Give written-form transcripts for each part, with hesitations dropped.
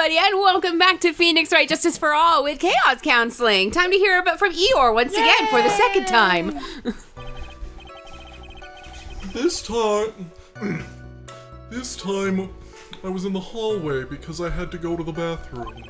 everybody, and welcome back to Phoenix Wright Justice For All with Chaos Counseling. Time to hear about from Eeyore once again for the second time. This time, I was in the hallway because I had to go to the bathroom.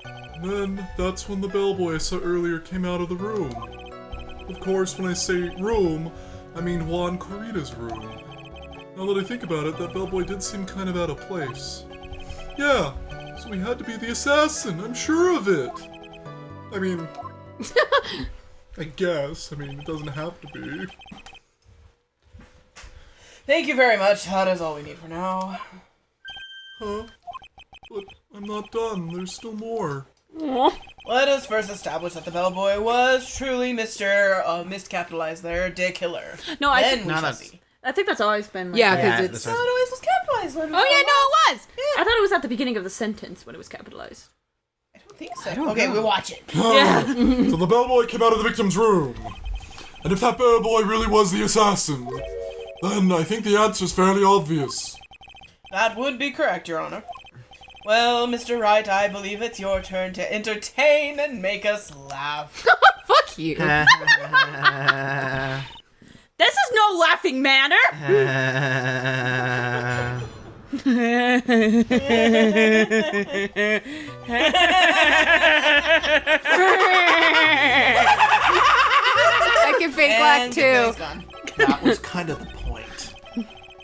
And then, that's when the bellboy I saw earlier came out of the room. Of course, when I say room, I mean Juan Corrida's room. Now that I think about it, that bellboy did seem kind of out of place. Yeah, so he had to be the assassin, I'm sure of it! I mean... I guess. I mean, it doesn't have to be. Thank you very much. That is all we need for now. Huh? But I'm not done. There's still more. Let us first establish that the bellboy was truly Mr. Miscapitalized there, De Killer. No, I then think we shall see. I think that's always been like Yeah, that. because it's... No, it always was capitalized. Oh yeah, no, it was! Yeah. I thought it was at the beginning of the sentence when it was capitalized. I don't think so. Okay, we'll watch it. Yeah. So the bellboy came out of the victim's room. And if that bellboy really was the assassin, then I think the answer's fairly obvious. That would be correct, Your Honor. Well, Mr. Wright, I believe it's your turn to entertain and make us laugh. Fuck you. This is no laughing manner! I can fake laugh too. That was kind of the point.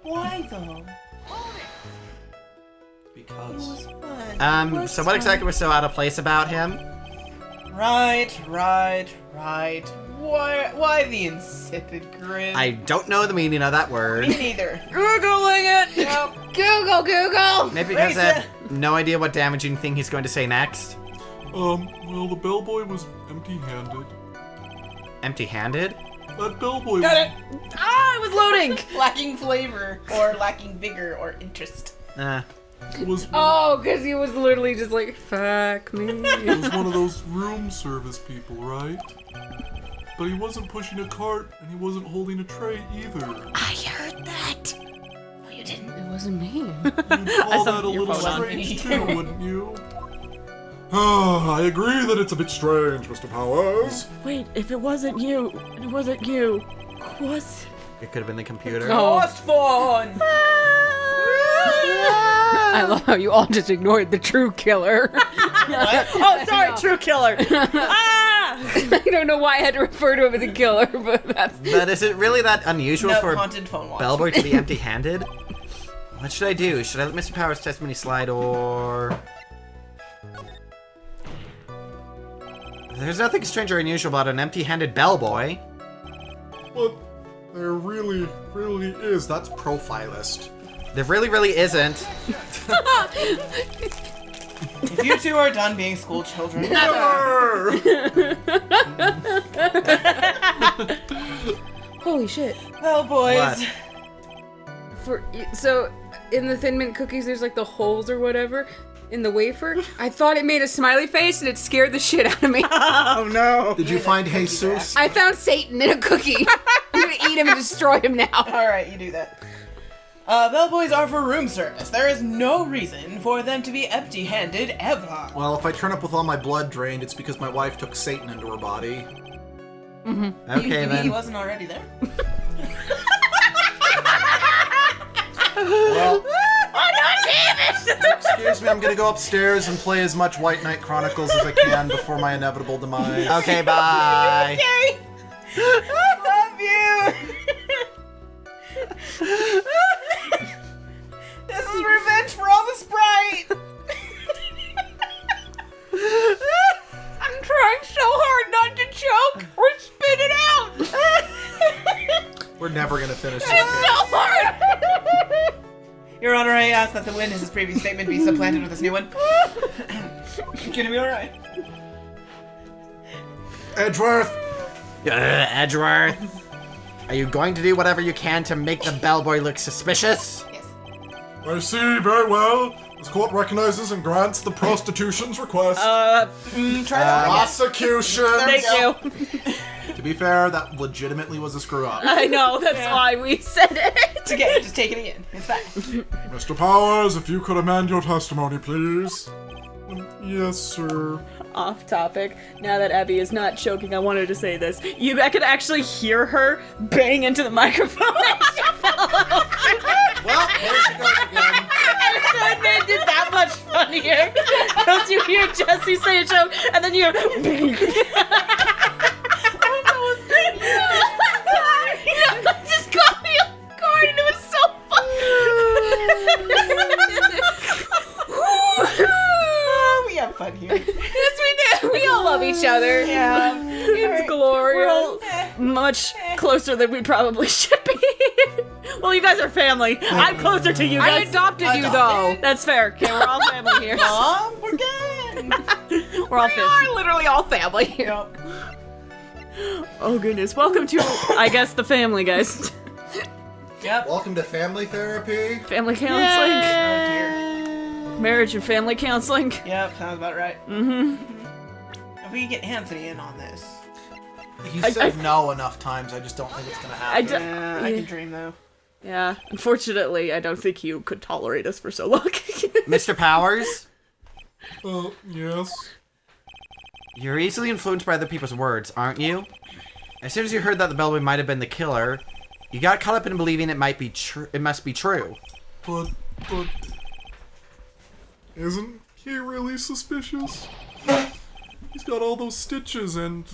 Why though? Because... Fun. So what exactly was so out of place about him? Right. Why the insipid grin? I don't know the meaning of that word. Me neither. Googling it! Yep. Google! Maybe because I have no idea what damaging thing he's going to say next. Well, the bellboy was empty-handed. Empty-handed? That bellboy Got it. Ah, it was loading! Lacking flavor, or lacking vigor, or interest. was Oh, because he was literally just like, fuck me. was one of those room service people, right? But he wasn't pushing a cart, and he wasn't holding a tray either. I heard that. No, you didn't. It wasn't me. You'd call that a little strange too, wouldn't you? I agree that it's a bit strange, Mr. Powers. Wait, if it wasn't you, who was it? It could have been the computer. Lost phone! I love how you all just ignored the true killer. Oh, sorry, true killer. I don't know why I had to refer to him as a killer, but that's... But is it really that unusual for haunted phone a watch. bellboy to be empty-handed? What should I do? Should I let Mr. Powers' testimony slide, or... There's nothing strange or unusual about an empty-handed bellboy. But there really is. That's profilist. There really isn't. If you two are done being school children, Holy shit. well, boys. What? So, in the Thin Mint cookies, there's like the holes or whatever in the wafer. I thought it made a smiley face and it scared the shit out of me. Oh no. Did you find Jesus? I found Satan in a cookie. I'm gonna eat him and destroy him now. Alright, you do that. Bellboys are for room service. There is no reason for them to be empty-handed ever. Well, if I turn up with all my blood drained, it's because my wife took Satan into her body. Okay, He then. wasn't already there? Well, excuse me, I'm gonna go upstairs and play as much White Knight Chronicles as I can before my inevitable demise. Okay, bye. Gary! Love you! This is revenge for all the Sprite! I'm trying so hard not to choke or spit it out. We're never gonna finish this It's game. so hard. Your Honor, I ask that the witness's previous statement be supplanted with this new one. Gonna be alright. Edgeworth! Edgeworth. Are you going to do whatever you can to make the bellboy look suspicious? Yes. I see very well. This court recognizes and grants the prostitution's request. Try that. Prosecution! Thank you. To be fair, that legitimately was a screw up. I know, that's why we said it. It's okay, just take it again. It's fine. Mr. Powers, if you could amend your testimony, please. Yes, sir. Off topic. Now that Abby is not choking, I wanted to say this. I could actually hear her bang into the microphone as she fell over. Well, there she goes again. And so it made it that much funnier. Don't you hear Jesse say a joke, and then you hear bang. No, it just caught me off guard, and it was so funny. We have fun here. Yes, we do. We all love each other. Yeah. It's glorious. Much closer than we probably should be. Well, you guys are family. I'm closer to you I guys. adopted you, though. That's fair. Okay, we're all family here. Mom, we're good. We're all We family. are literally all family here. Yep. Oh goodness. Welcome to, I guess, the family, guys. Yep. Welcome to family therapy. Family counseling. Oh dear. Marriage and family counseling. Yep, sounds about right. Mm-hmm. If we could get Anthony in on this. He said no enough times, I just don't think it's gonna happen. Yeah, I can dream though. Yeah, unfortunately, I don't think you could tolerate us for so long. Mr. Powers, Yes. you're easily influenced by other people's words, aren't you? As soon as you heard that the bellboy might have been the killer, you got caught up in believing it must be true. But... Isn't he really suspicious? He's got all those stitches and...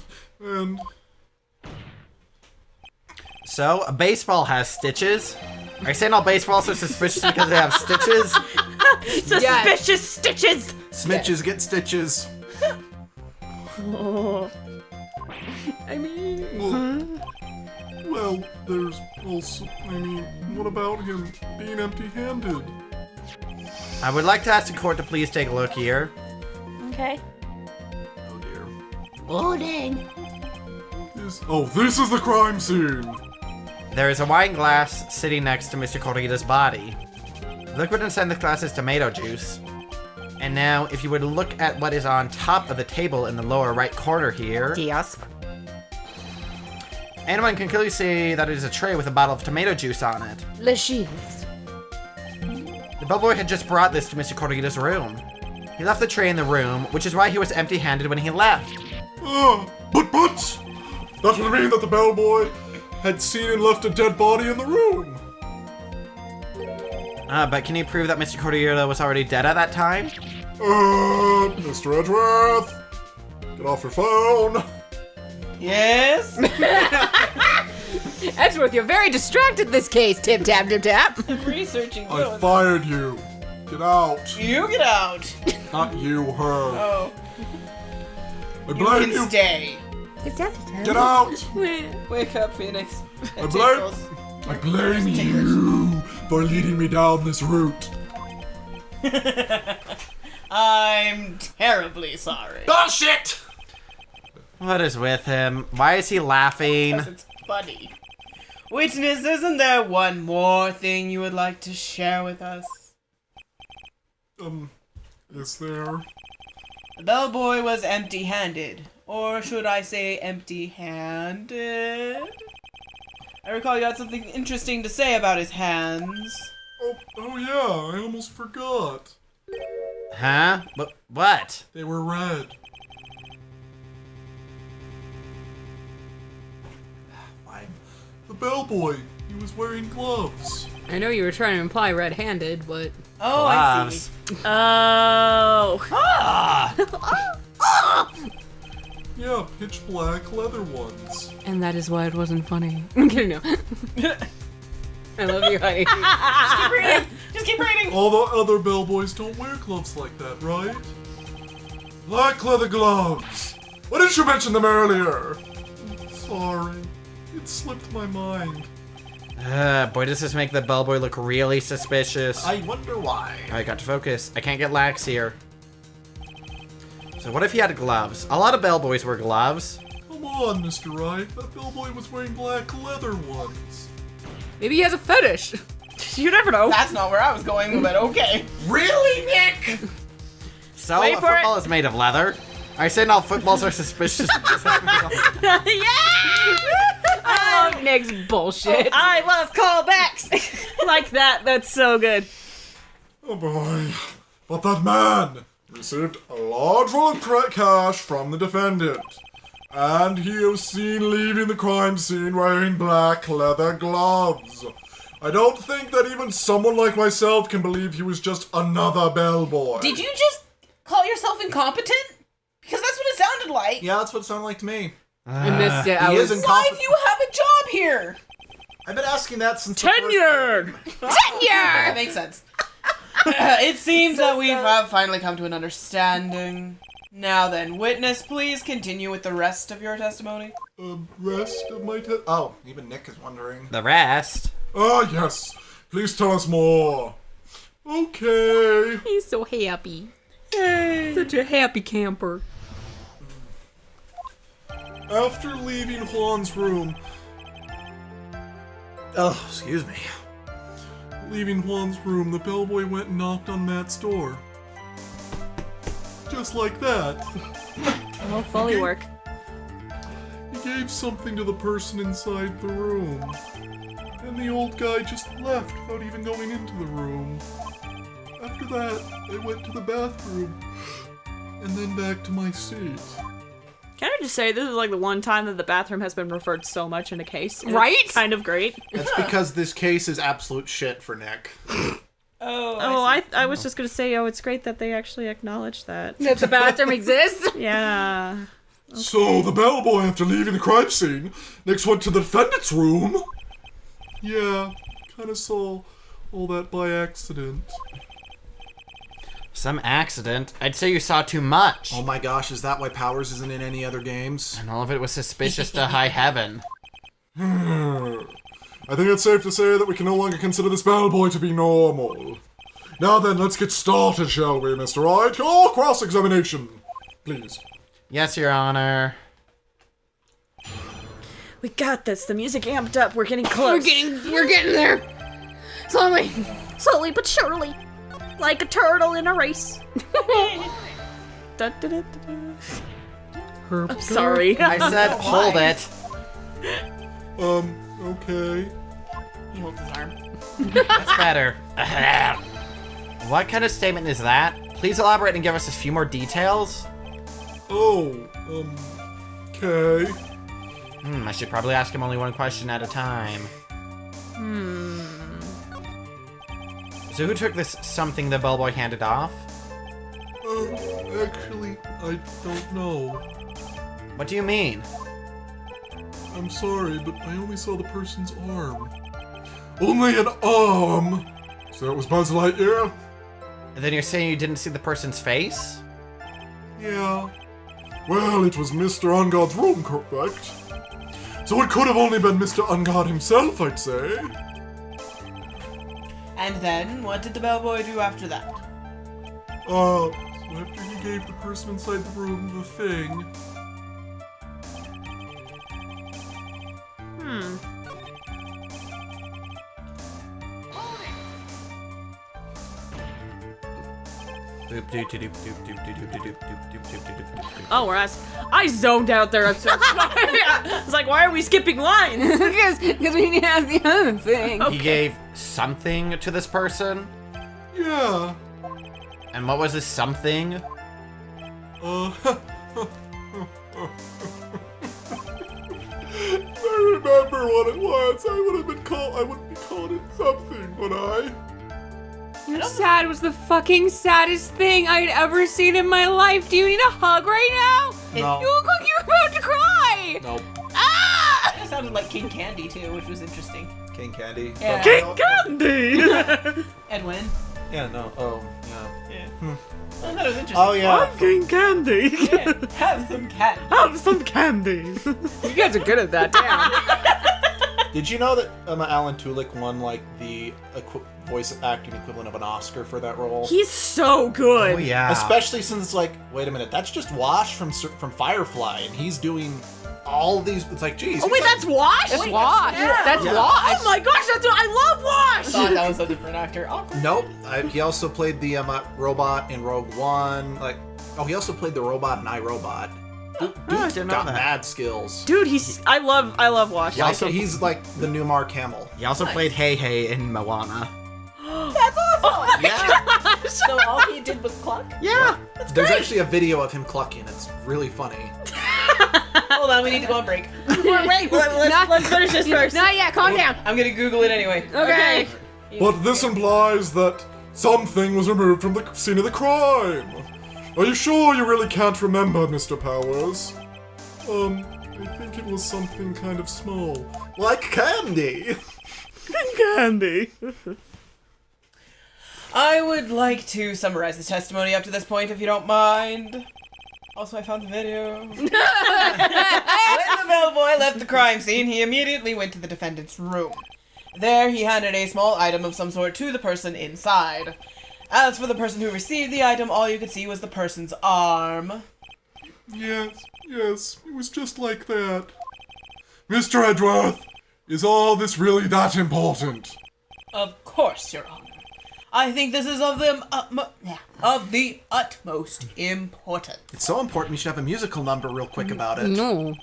So, a baseball has stitches? Are you saying all baseballs are suspicious because they have stitches? Suspicious stitches! Smitches get stitches. Oh. I mean... Well, there's also... what about him being empty-handed? I would like to ask the court to please take a look here. Okay. Oh dear. Oh, dang. This is the crime scene! There is a wine glass sitting next to Mr. Corrida's body. The liquid inside the glass is tomato juice. And now, if you were to look at what is on top of the table in the lower right corner here, Yes. anyone can clearly see that it is a tray with a bottle of tomato juice on it. Lachine. The bellboy had just brought this to Mr. Corrida's room. He left the tray in the room, which is why he was empty-handed when he left. But! That would mean that the bellboy had seen and left a dead body in the room! But can you prove that Mr. Corrida was already dead at that time? Mr. Edgeworth! Get off your phone! Yes. Edgeworth, you're very distracted this case. Tip tap tip tap. I'm researching. I fired you! Get out! You get out. Not you, her. Oh, I you blame can you! stay. Tip tap tip tap. Get out! Wake up, Phoenix. I It blame- tickles. I blame you for leading me down this route. I'm terribly sorry. Bullshit! What is with him? Why is he laughing? Because it's funny. Witness, isn't there one more thing you would like to share with us? Is there? The bellboy was empty-handed. Or should I say empty-handed? I recall you had something interesting to say about his hands. Oh yeah, I almost forgot. Huh? What? They were red. Fine. The bellboy, he was wearing gloves. I know you were trying to imply red-handed, but Oh, I see. Gloves. Oh. Yeah, pitch black leather ones. and that is why it wasn't funny. I'm kidding, no. I love you, honey. Just keep reading. All the other bellboys don't wear gloves like that, right? Black leather gloves! Why didn't you mention them earlier? Sorry, it slipped my mind. Boy, does this make the bellboy look really suspicious. I wonder why. I got to focus. I can't get lax here. So what if he had gloves? A lot of bellboys wear gloves. Come on, Mr. Wright. That bellboy was wearing black leather ones. Maybe he has a fetish. You never know. That's not where I was going, but okay. Really, Nick? So, Wait a for it. football is made of leather. Are you saying all footballs are suspicious? Yeah! I love Nick's bullshit. I love callbacks. Like that. That's so good. Oh boy. But that man received a large roll of cash from the defendant. And he was seen leaving the crime scene wearing black leather gloves. I don't think that even someone like myself can believe he was just another bellboy. Did you just call yourself incompetent? Because that's what it sounded like. Yeah, that's what it sounded like to me. I missed it. I He was is Why incompetent. do you have a job here? I've been asking that since the first Tenured. That makes sense. It seems that we have finally come to an understanding. Now then, witness, please continue with the rest of your testimony. Rest of my Oh, even Nick is wondering. The rest. Ah, yes. Please tell us more. Okay. He's so happy. Such a happy camper. After leaving Juan's room, Oh, excuse me. the bellboy went and knocked on Matt's door. Just like that. Oh, Foley work. He gave something to the person inside the room. And the old guy just left without even going into the room. After that, I went to the bathroom. And then back to my seat. Can I just say, this is like the one time that the bathroom has been referred so much in a case. and Right? It's kind of great. That's because this case is absolute shit for Nick. Oh, I was just gonna say, it's great that they actually acknowledge that. That the bathroom exists? Yeah. So, the bellboy, after leaving the crime scene, next went to the defendant's room. Yeah, kinda saw all that by accident. Some accident. I'd say you saw too much. Oh my gosh, is that why Powers isn't in any other games? And all of it was suspicious to high heaven. I think it's safe to say that we can no longer consider this bellboy to be normal. Now then, let's get started, shall we, Mr. Wright? Your cross-examination, please. Yes, Your Honor. We got this. The music amped up. We're getting close. We're getting there. Slowly. Slowly but surely. Like a turtle in a race. Da, da, da, da, da. I'm sorry. I said hold it. Okay. He holds his arm. That's better. What kind of statement is that? Please elaborate and give us a few more details. Oh, okay. I should probably ask him only one question at a time. So who took this something the bellboy handed off? Actually, I don't know. What do you mean? I'm sorry, but I only saw the person's arm. Only an arm! So it was Buzz Lightyear? And then you're saying you didn't see the person's face? Yeah. Well, it was Mr. Ungod's room, correct? So it could have only been Mr. Ungod himself, I'd say. And then, what did the bellboy do after that? So after he gave the person inside the room the thing... Oh, we're asked. I zoned out there. I'm so sorry. I was like, why are we skipping lines? Because we need to ask the other thing. He gave something to this person? Yeah. And what was this something? I remember what it was. I wouldn't be calling it something, would I? Your sad was the fucking saddest thing I'd ever seen in my life. Do you need a hug right now? No. You look like you're about to cry. Nope. Ah! It sounded like King Candy, too, which was interesting. King Candy. Yeah. King Candy! Edwin. Yeah, no. Oh, yeah. Yeah. I thought it was interesting. Oh, yeah. King Candy! Yeah, have some candy. Have some candy! You guys are good at that. Damn. Did you know that Alan Tudyk won, like, the voice acting equivalent of an Oscar for that role? He's so good! Oh yeah. Especially since it's like, wait a minute, that's just Wash from Firefly, and he's doing all these. It's like, geez. Oh wait, that's Wash. That's Wash. That's Yeah. Wash. Oh my gosh, that's what I love Wash. Thought that was a different actor. Oh, Nope. He also played the robot in Rogue One. Like, he also played the robot in iRobot. Dude, I didn't know got that. mad skills. Dude, I love Wash. He's like the new Mark Hamill. He also played Hey Hey in Moana. that's awesome. Yeah. So all he did was cluck. Yeah. There's actually a video of him clucking. It's really funny. Hold on, we need to go on break. Wait, let's finish this first. Not yet. Calm down. I'm gonna Google it anyway. Okay. But this implies that something was removed from the scene of the crime. Are you sure you really can't remember, Mr. Powers? I think it was something kind of small. Like candy. Candy. I would like to summarize this testimony up to this point, if you don't mind. Also, I found the video. When the bellboy left the crime scene, he immediately went to the defendant's room. There, he handed a small item of some sort to the person inside. As for the person who received the item, all you could see was the person's arm. Yes, it was just like that. Mr. Edgeworth, is all this really that important? Of course, Your Honor. I think this is of the utmost importance. It's so important we should have a musical number real quick about it. No.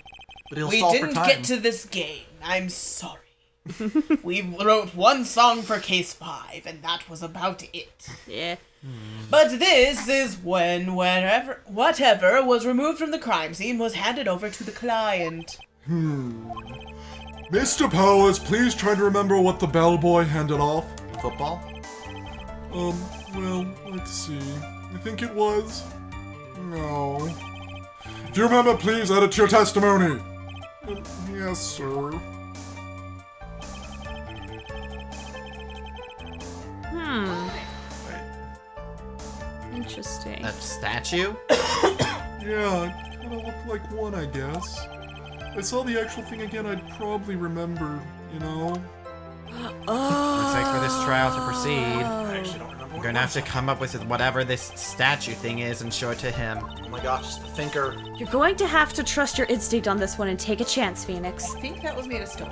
But it'll We stall didn't for time. get to this game. I'm sorry. We wrote one song for Case 5, and that was about it. Yeah. But this is when whatever was removed from the crime scene was handed over to the client. Mr. Powers, please try to remember what the bellboy handed off. Football? Well, let's see. I think it was... No. If you remember, please add it to your testimony. Yes, sir. Interesting. That statue? Yeah, it kind of looked like one, I guess. If I saw the actual thing again, I'd probably remember, you know? Looks like for this trial to proceed, I actually don't remember. I'm gonna have to come up with whatever this statue thing is and show it to him. Oh my gosh, the thinker. You're going to have to trust your instinct on this one and take a chance, Phoenix. I think that was made of stone.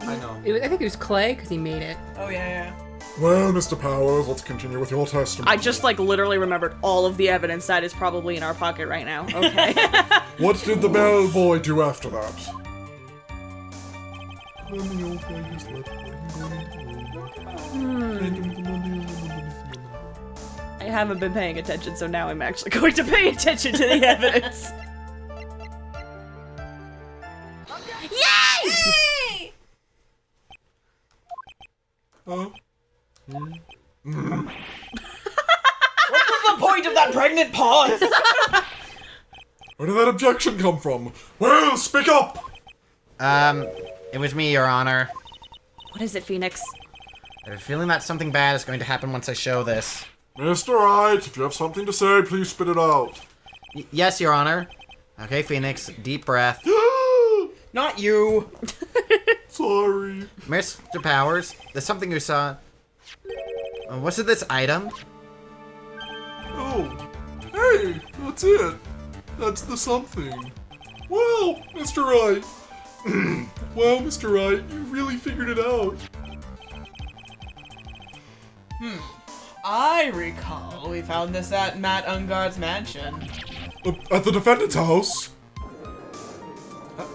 I know. I think it was clay because he made it. Oh, yeah. Well, Mr. Powers, let's continue with your testimony. I just literally remembered all of the evidence that is probably in our pocket right now. Okay. What did the bellboy do after that? Then the old guy just left. I haven't been paying attention, so now I'm actually going to pay attention to the evidence. Yay! Huh? What was the point of that pregnant pause? Where did that objection come from? Well, speak up! It was me, Your Honor. What is it, Phoenix? I have a feeling that something bad is going to happen once I show this. Mr. Wright, if you have something to say, please spit it out. Yes, Your Honor. Okay, Phoenix, deep breath. Not you. Sorry. Mr. Powers, there's something you saw. What's it, this item? Oh, hey, that's it. That's the something. Well, Mr. Wright. Well, Mr. Wright, you really figured it out. I recall we found this at Matt Ungard's mansion. At the defendant's house?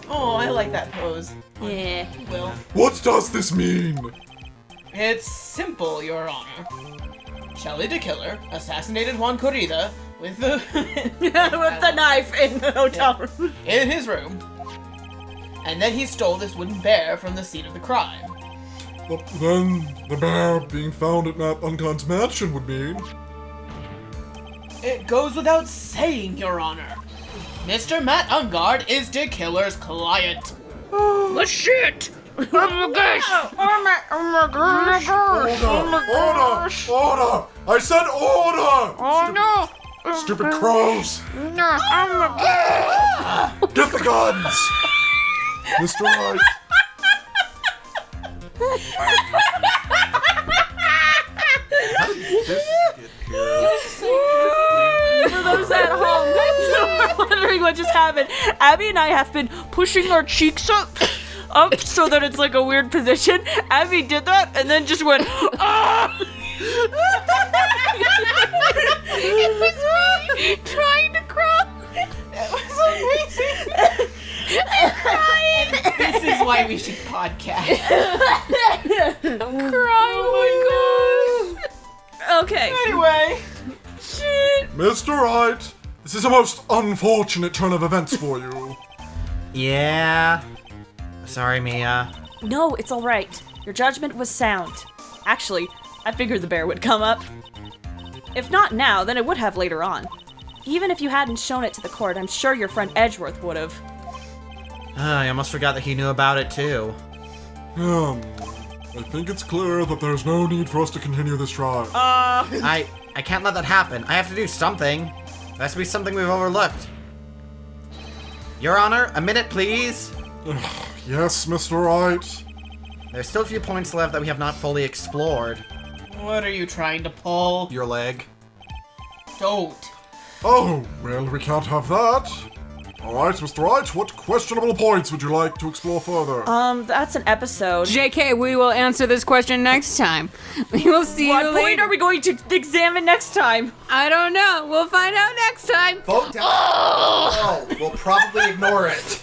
Oh, I like that pose. Yeah. Will. What does this mean? It's simple, Your Honor. Shelley the Killer assassinated Juan Corrida with the With the knife in the hotel room. in his room, and then he stole this wooden bear from the scene of the crime. But then the bear being found at Matt Uncon's mansion would mean... It goes without saying, Your Honor. Mr. Matt Ungard is the killer's client. The shit! Oh my gosh! Oh my gosh! Order! I said order! Oh no! Stupid crows! No! Oh my god! Get the guns! Mr. Wright. For those at home who are wondering what what just happened. Abby and I have been pushing our cheeks up so that it's like a weird position. Abby did that and then just went, ah! It was me trying to cry. It was amazing. I'm crying. This is why we should podcast. I'm crying. Oh my gosh. Okay. Anyway. Shit. Mr. Wright, this is a most unfortunate turn of events for you. Yeah. Sorry, Mia. No, it's all right. Your judgment was sound. Actually, I figured the bear would come up. If not now, then it would have later on. Even if you hadn't shown it to the court, I'm sure your friend Edgeworth would have. I almost forgot that he knew about it too. I think it's clear that there's no need for us to continue this trial. I can't let that happen. I have to do something. There has to be something we've overlooked. Your Honor, a minute, please. Yes, Mr. Wright. There's still a few points left that we have not fully explored. What are you trying to pull? Your leg. Don't. Oh, well, we can't have that. Alright, Mr. Wright, what questionable points would you like to explore further? That's an episode. JK, we will answer this question next time. We will see What you point later. are we going to examine next time? I don't know. We'll find out next time. Vote down. Oh, we'll probably ignore it.